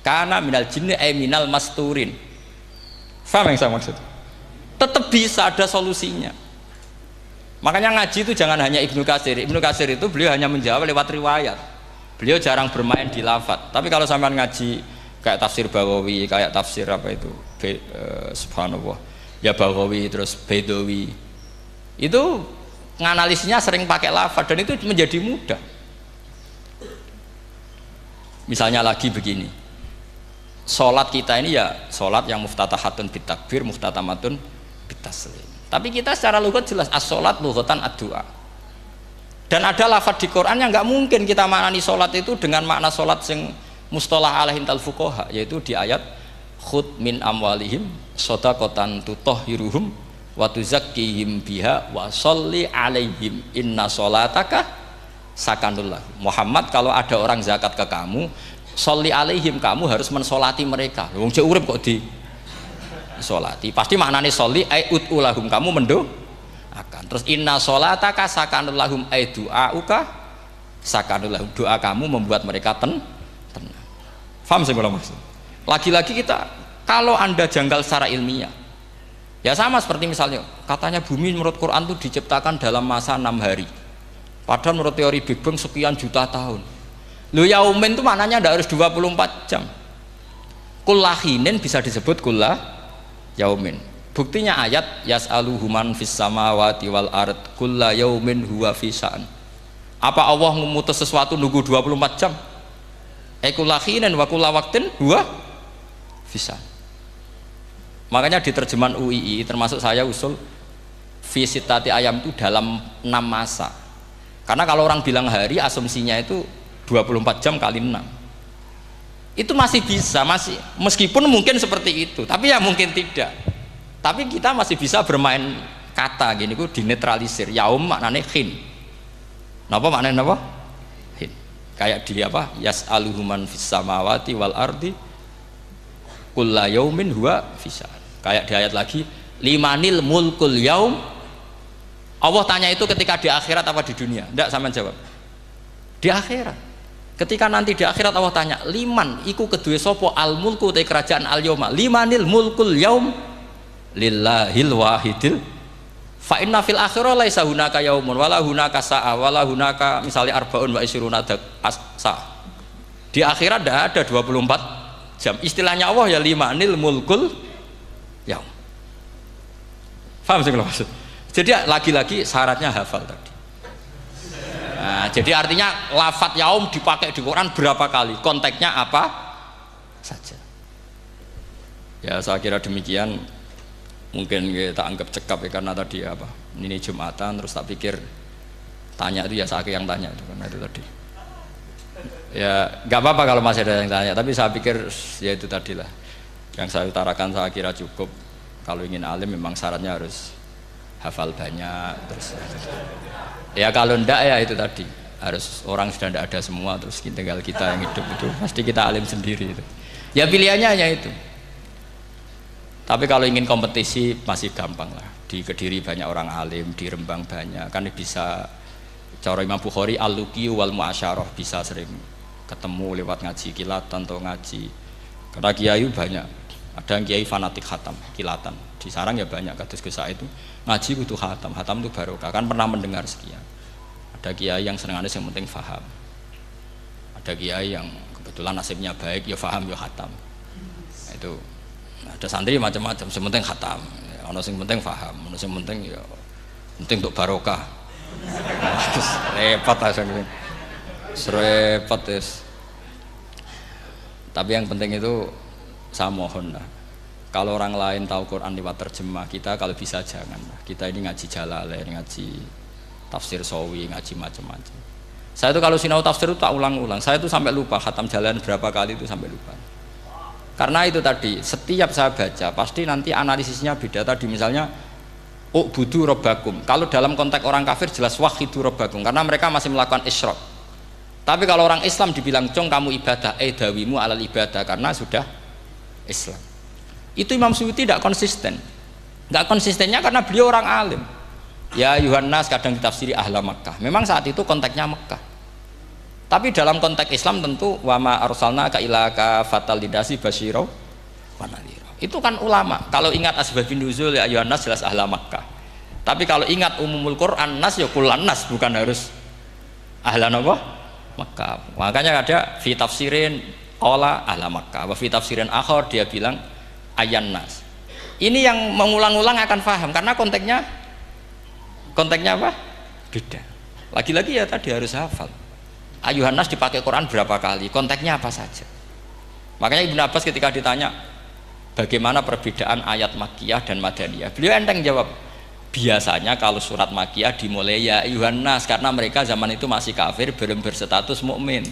karena minal jinni minal masturin. Faham yang saya maksud? Tetap bisa ada solusinya. Makanya ngaji itu jangan hanya Ibnu Katsir. Ibnu Katsir itu beliau hanya menjawab lewat riwayat. Beliau jarang bermain di lafadz. Tapi kalau sampean ngaji kayak tafsir Baghawi, kayak tafsir apa itu, subhanallah, ya Baghawi terus Bedawi, itu nganalisisnya sering pakai lafadz dan itu menjadi mudah. Misalnya lagi begini, sholat kita ini ya sholat yang muftatahatun bitakbir, muftatamatun bitaslim. Tapi kita secara lughat jelas as-sholat lughatan ad-du'a. Dan ada lafadz di Quran yang nggak mungkin kita maknani sholat itu dengan makna sholat yang mustalah alaihim tal fuqaha, yaitu di ayat khud min amwalihim shadaqatan tutahhiruhum wa tuzakkihim biha wa sholli alaihim inna sholataka sakanul lahum. Muhammad, kalau ada orang zakat ke kamu, sholli alaihim, kamu harus mensolati mereka. Wong cek urip kok di solati, pasti maknanya sholli ai utulahum, kamu akan. Terus inna sholataka sakanul lahum ay du'auka sakanul lahum, doa kamu membuat mereka tenang. Paham sih kalau maksud? Lagi-lagi kita, kalau Anda janggal secara ilmiah, ya sama seperti misalnya katanya bumi menurut Quran itu diciptakan dalam masa 6 hari, padahal menurut teori Big Bang sekian juta tahun. Lu yaumin itu maknanya tidak harus 24 jam. Kullahinin bisa disebut kullah yaumin. Buktinya ayat yas'aluhu man fis samawati wal ard kulla yaumin huwa fi sya'an. Apa Allah memutus sesuatu nunggu 24 jam? Kullahinin wa kulla waqtin huwa fi sya'an. Makanya di terjemahan UII termasuk saya usul fi sittati ayam itu dalam 6 masa. Karena kalau orang bilang hari asumsinya itu 24 jam kali 6. Itu masih bisa, masih meskipun mungkin seperti itu, tapi ya mungkin tidak. Tapi kita masih bisa bermain kata gini, ku dinetralisir. Yaum maknanya khin. Napa maknanya napa? Khin. Kayak di apa? Yas'aluhu man fis samawati wal ardi kulla yaumin huwa fisa. Kayak di ayat lagi, limanil mulkul yaum. Allah tanya itu ketika di akhirat apa di dunia? Enggak, sama jawab. Di akhirat. Ketika nanti di akhirat Allah tanya, liman iku kedue sapa al mulku te kerajaan al yauma. Limanil mulkul yaum lillahil wahidil fa inna fil akhirah laisa hunaka yaumun wala hunaka sa'a wala hunaka misalnya arbaun wa isyruna sa'. Di akhirat tidak ada 24 jam. Istilahnya Allah ya limanil mulkul yaum. Paham sih kalau maksud? Jadi lagi-lagi syaratnya hafal tadi. Nah, jadi artinya lafadz yaum dipakai di Quran berapa kali? Konteksnya apa saja? Ya saya kira demikian. Mungkin kita anggap cekap ya, karena tadi apa ini Jumatan, terus tak pikir tanya itu ya saya yang tanya itu, karena itu tadi ya nggak apa-apa kalau masih ada yang tanya, tapi saya pikir ya itu tadilah yang saya utarakan, saya kira cukup. Kalau ingin alim memang syaratnya harus hafal banyak, terus ya kalau ndak ya itu tadi harus orang sudah ndak ada semua, terus tinggal kita yang hidup, itu pasti kita alim sendiri itu. Ya pilihannya hanya itu. Tapi kalau ingin kompetisi masih gampang lah. Di Kediri banyak orang alim, di Rembang banyak. Kan bisa cara Imam Bukhari al-luqi wal mu'asyarah, bisa sering ketemu lewat ngaji kilatan atau ngaji. Karena kiai banyak. Ada yang kiai fanatik khatam, kilatan. Di sarang ya banyak, kados Gus Said itu ngaji butuh khatam. Khatam itu barokah. Kan pernah mendengar sekian. Ada kiai yang senengannya yang penting faham. Ada kiai yang kebetulan nasibnya baik, ya faham ya khatam. Nah, itu ada santri macam-macam, sementing khatam, ono sing penting faham, ono sing penting ya penting untuk barokah. Terus repot aja nih, repot terus. Tapi yang penting itu saya mohon lah, kalau orang lain tahu Quran lewat terjemah, kita kalau bisa jangan lah. Kita ini ngaji Jalalain, ngaji tafsir Sawi, ngaji macam-macam. Saya itu kalau sinau tafsir itu tak ulang-ulang, saya itu sampai lupa khatam Jalalain berapa kali, itu sampai lupa. Karena itu tadi, setiap saya baca pasti nanti analisisnya beda. Tadi misalnya u'budu rabbakum, kalau dalam konteks orang kafir jelas wahidu rabbakum, karena mereka masih melakukan isyrak. Tapi kalau orang Islam dibilang cong kamu ibadah, dawimu alal ibadah, karena sudah Islam. Itu Imam Suyuti tidak konsisten. Nggak konsistennya karena beliau orang alim. Ya Yohanes kadang ditafsiri ahla Makkah, memang saat itu konteksnya Makkah. Tapi dalam konteks Islam tentu wama arsalna ka ilaka fatal lidasi basyira wa nadhira. Itu kan ulama. Kalau ingat asbabun nuzul ya ayuhan nas jelas ahla Makkah. Tapi kalau ingat umumul Quran nas ya kullan nas, bukan harus ahlan apa? Mekah. Makanya ada fi tafsirin qala ahla Makkah, wa fi tafsirin akhar dia bilang ayyan nas. Ini yang mengulang-ulang akan paham karena konteksnya apa? Beda. Lagi-lagi ya tadi harus hafal. Ayuhan nas dipakai Quran berapa kali? Konteksnya apa saja? Makanya Ibnu Abbas ketika ditanya bagaimana perbedaan ayat Makkiyah dan Madaniyah, beliau enteng jawab, biasanya kalau surat Makkiyah dimulai ya ayuhan nas karena mereka zaman itu masih kafir belum berstatus mukmin.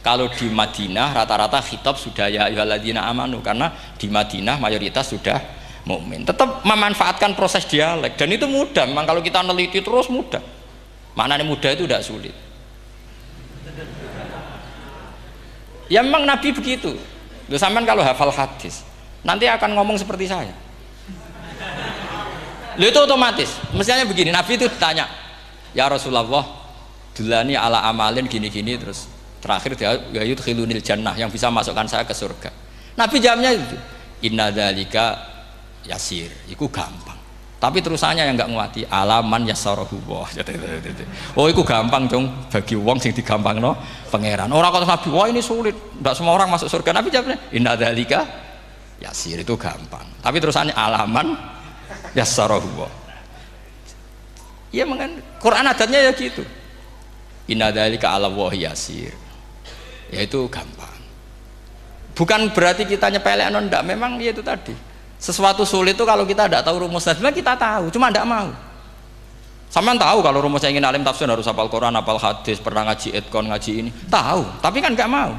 Kalau di Madinah rata-rata khitab sudah ya ayyuhalladzina amanu karena di Madinah mayoritas sudah mukmin. Tetap memanfaatkan proses dialek dan itu mudah. Memang kalau kita neliti terus mudah. Maknanya mudah itu tidak sulit. Ya memang Nabi begitu. Loh, sampean kalau hafal hadis nanti akan ngomong seperti saya. Loh, itu otomatis. Mestinya begini, Nabi itu ditanya, ya Rasulullah, dulani ala amalin gini-gini, terus terakhir dia yudkhilunil jannah, yang bisa masukkan saya ke surga. Nabi jawabnya itu, inna dzalika yasir, itu gampang. Tapi terusannya yang nggak nguati, alaman yassarahu wah. Oh, itu gampang dong bagi wong sing digampangno pangeran. Orang kata Nabi, wah ini sulit, tidak semua orang masuk surga. Nabi jawabnya, inna dzalika yasir, itu gampang. Tapi terusannya alaman yassarahu wah. Iya, mengen Quran adatnya ya gitu. Inna dzalika ala wahi yasir. Ya itu gampang. Bukan berarti kita nyepelekno, ndak, memang ya itu tadi. Sesuatu sulit itu kalau kita tidak tahu rumusnya, sebenarnya kita tahu, cuma tidak mau. Sampean tahu kalau rumusnya ingin alim tafsir harus hafal Quran, hafal hadis, pernah ngaji etkon, ngaji ini, tahu, tapi kan nggak mau.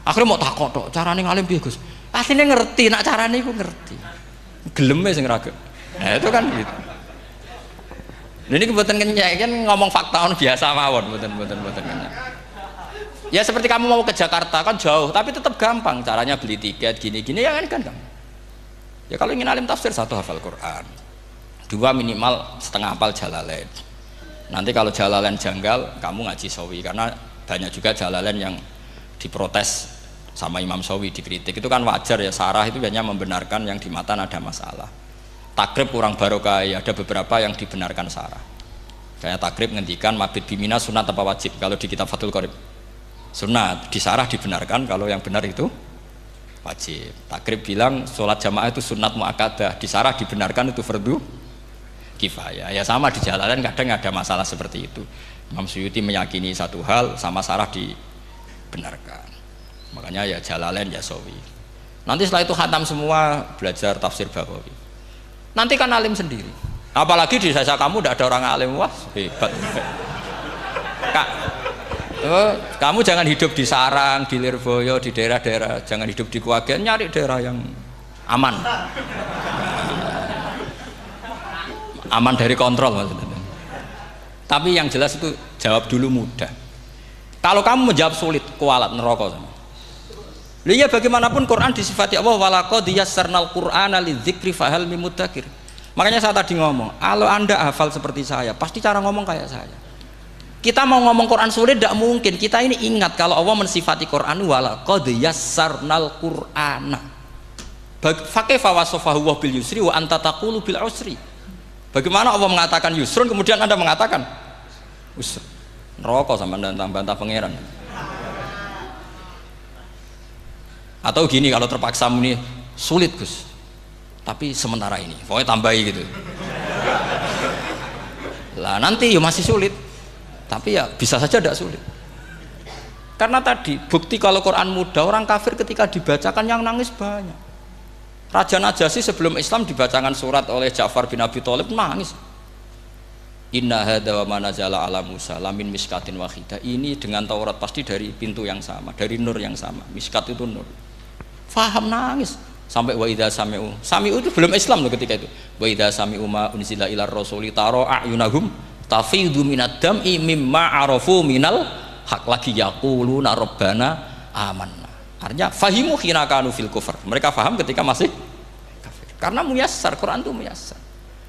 Akhirnya mau takut tok, carane ngalim piye Gus? Asline ngerti, nak carane iku ngerti. Geleme sing raga. Nah, itu kan gitu. Ini kebetulan kenyek kan ngomong fakta biasa mawon, mboten kenyek. Ya seperti kamu mau ke Jakarta kan jauh, tapi tetap gampang caranya beli tiket gini-gini ya kan gampang. Ya kalau ingin alim tafsir, satu hafal Quran, dua minimal setengah hafal Jalalain. Nanti kalau Jalalain janggal, kamu ngaji Sawi, karena banyak juga Jalalain yang diprotes sama Imam Sawi, dikritik. Itu kan wajar ya, sarah itu hanya membenarkan yang di matan ada masalah. Takrib kurang barokah, ya ada beberapa yang dibenarkan sarah. Kayak takrib ngendikan mabit bimina sunat apa wajib, kalau di kitab Fathul Qorib sunat, di sarah dibenarkan, kalau yang benar itu wajib. Takrib bilang sholat jamaah itu sunat muakkadah, di sarah dibenarkan itu fardu kifayah. Ya sama di Jalalain kadang ada masalah seperti itu. Imam Suyuti meyakini satu hal, sama sarah dibenarkan. Makanya ya Jalalain ya Sawi. Nanti setelah itu khatam semua, belajar tafsir Baghawi. Nanti kan alim sendiri. Apalagi di desa kamu tidak ada orang alim, wah hebat. Kak, kamu jangan hidup di sarang, di Lirboyo, di daerah-daerah, jangan hidup di Kuagen, nyari daerah yang aman, aman dari kontrol maksudnya. Tapi yang jelas itu jawab dulu mudah. Kalau kamu menjawab sulit, kualat neraka sama. Iya, bagaimanapun Quran disifati Allah walaqad yassarnal Qur'ana lidzikri fahal mim mudzakir. Makanya saya tadi ngomong, kalau Anda hafal seperti saya, pasti cara ngomong kayak saya. Kita mau ngomong Quran sulit tidak mungkin. Kita ini ingat kalau Allah mensifati Quran walaqad yassarnal Qur'ana. Fakaifa wasafahu wa bil yusri wa anta taqulu bil usri. Bagaimana Allah mengatakan yusrun kemudian Anda mengatakan usr. Neraka sama bantah pangeran. Atau gini, kalau terpaksa muni sulit Gus, tapi sementara ini pokoknya tambahi gitu lah, nanti ya masih sulit, tapi ya bisa saja tidak sulit. Karena tadi bukti kalau Quran mudah, orang kafir ketika dibacakan yang nangis banyak. Raja Najasyi sebelum Islam dibacakan surat oleh Ja'far bin Abi Thalib nangis. Inna hadza wa manazala ala Musa lamin miskatin wahidah. Ini dengan Taurat pasti dari pintu yang sama, dari nur yang sama. Miskat itu nur. Faham nangis sampai wa idza sami'u. Sami'u itu belum Islam loh ketika itu. Wa idza sami'u ma unzila ilar rasuli tara a'yunahum tafidu minad dam'i mimma arafu minal haq, lagi yaquluna rabbana amanna. Artinya fahimu khina kanu fil kufr. Mereka faham ketika masih kafir. Karena muyassar, Quran itu muyassar.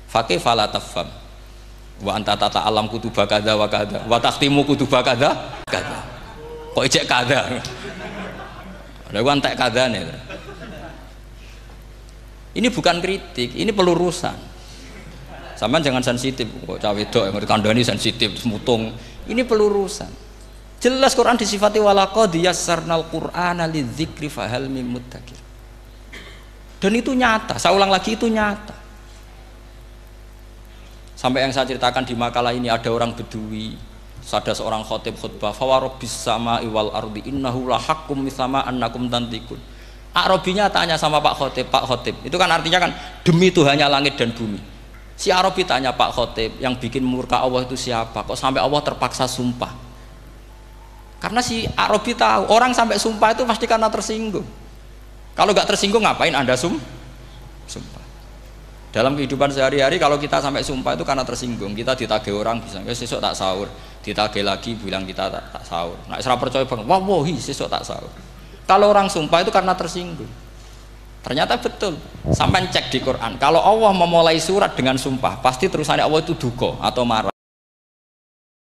Faqih fala tafham. Wa anta tata alam kutuba kadza wa kadza wa takhtimu kutuba kadza kadza. Kok ijek kadza? Lha ku antek kadzane. Ini bukan kritik, ini pelurusan. Sampeyan jangan sensitif, kok cawe wedok yang kandhani sensitif mutung. Ini pelurusan. Jelas Quran disifati walaqad yassarnal Qur'ana lidzikri fahal mim muddakir. Dan itu nyata, saya ulang lagi itu nyata. Sampai yang saya ceritakan di makalah ini ada orang Bedui, ada seorang khotib khutbah, fawarabbis sama'i wal ardi innahu lahaqqum mithama annakum tantikun. Arabinya tanya sama Pak Khotib, itu kan artinya kan demi Tuhannya langit dan bumi. Si Arabi tanya Pak Khotib, yang bikin murka Allah itu siapa? Kok sampai Allah terpaksa sumpah? Karena si Arabi tahu orang sampai sumpah itu pasti karena tersinggung. Kalau nggak tersinggung ngapain Anda sumpah? Dalam kehidupan sehari-hari kalau kita sampai sumpah itu karena tersinggung. Kita ditagih orang bisa, sesuk tak sahur, ditagih lagi bilang kita tak sahur. Nah, serap percaya banget, wallahi sesuk tak sahur. Kalau orang sumpah itu karena tersinggung. Ternyata betul. Sampai cek di Quran. Kalau Allah memulai surat dengan sumpah, pasti terusannya Allah itu duka atau marah.